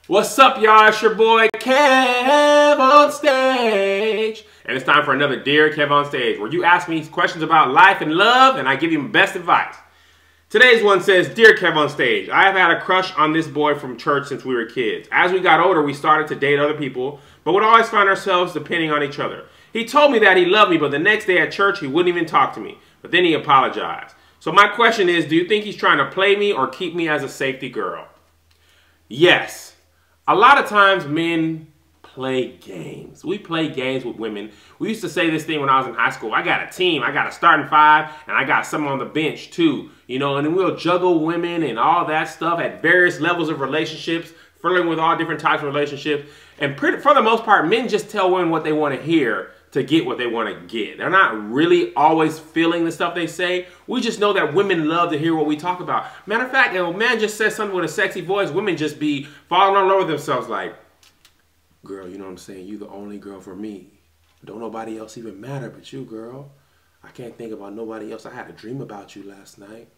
What's up, y'all? It's your boy KevOnStage. And it's time for another Dear KevOnStage, where you ask me questions about life and love, and I give you my best advice. Today's one says, Dear KevOnStage, I have had a crush on this boy from church since we were kids. As we got older, we started to date other people, but would always find ourselves depending on each other. He told me that he loved me, but the next day at church, he wouldn't even talk to me. But then he apologized. So my question is, do you think he's trying to play me or keep me as a safety girl? Yes. A lot of times men play games. We play games with women. We used to say this thing when I was in high school. I got a team. I got a starting five, and I got some on the bench too. You know, and then we'll juggle women and all that stuff at various levels of relationships, flirting with all different types of relationships. And for the most part, men just tell women what they want to hear to get what they want to get. They're not really always feeling the stuff they say. We just know that women love to hear what we talk about. Matter of fact, if a man just says something with a sexy voice, women just be falling all over themselves like, girl, you know what I'm saying? You the only girl for me. Don't nobody else even matter but you, girl. I can't think about nobody else. I had a dream about you last night.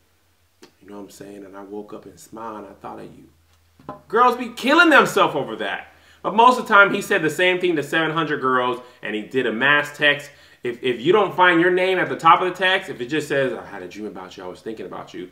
You know what I'm saying? And I woke up and smiled and I thought of you. Girls be killing themselves over that. But most of the time, he said the same thing to 700 girls, and he did a mass text. If you don't find your name at the top of the text, if it just says, I had a dream about you, I was thinking about you,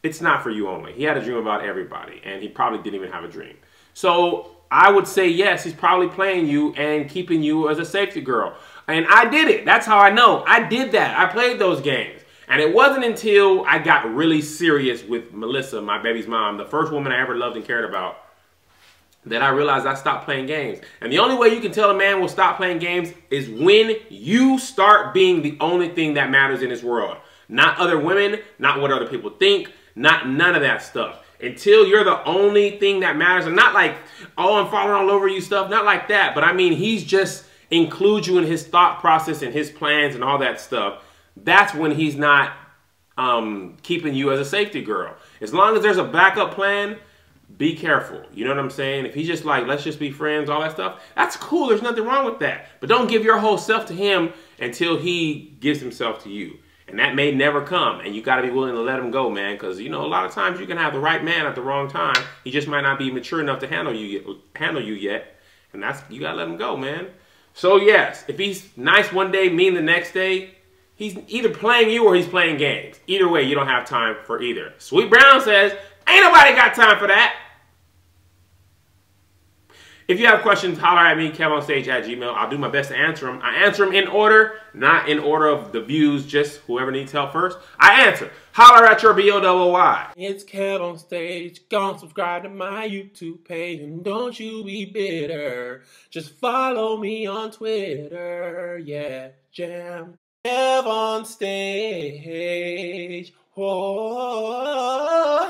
it's not for you only. He had a dream about everybody, and he probably didn't even have a dream. So I would say, yes, he's probably playing you and keeping you as a safety girl. And I did it. That's how I know. I did that. I played those games. And it wasn't until I got really serious with Melissa, my baby's mom, the first woman I ever loved and cared about, that I realized I stopped playing games. And the only way you can tell a man will stop playing games is when you start being the only thing that matters in this world. Not other women, not what other people think, not none of that stuff. Until you're the only thing that matters, and not like, oh, I'm falling all over you stuff, not like that. But I mean, he's just includes you in his thought process and his plans and all that stuff. That's when he's not keeping you as a safety girl. As long as there's a backup plan, be careful. You know what I'm saying? If he's just like, let's just be friends, all that stuff, that's cool. There's nothing wrong with that. But don't give your whole self to him until he gives himself to you. And that may never come. And you got to be willing to let him go, man. Because, you know, a lot of times you can have the right man at the wrong time. He just might not be mature enough to handle you yet. And you got to let him go, man. So, yes, if he's nice one day, mean the next day, he's either playing you or he's playing games. Either way, you don't have time for either. Sweet Brown says, ain't nobody got time for that. If you have questions, holler at me, KevOnStage@gmail.com. I'll do my best to answer them. I answer them in order, not in order of the views, just whoever needs help first. I answer. Holler at your B-O-Y. It's KevOnStage. Go and subscribe to my YouTube page. And don't you be bitter. Just follow me on Twitter. Yeah, jam. KevOnStage. Oh.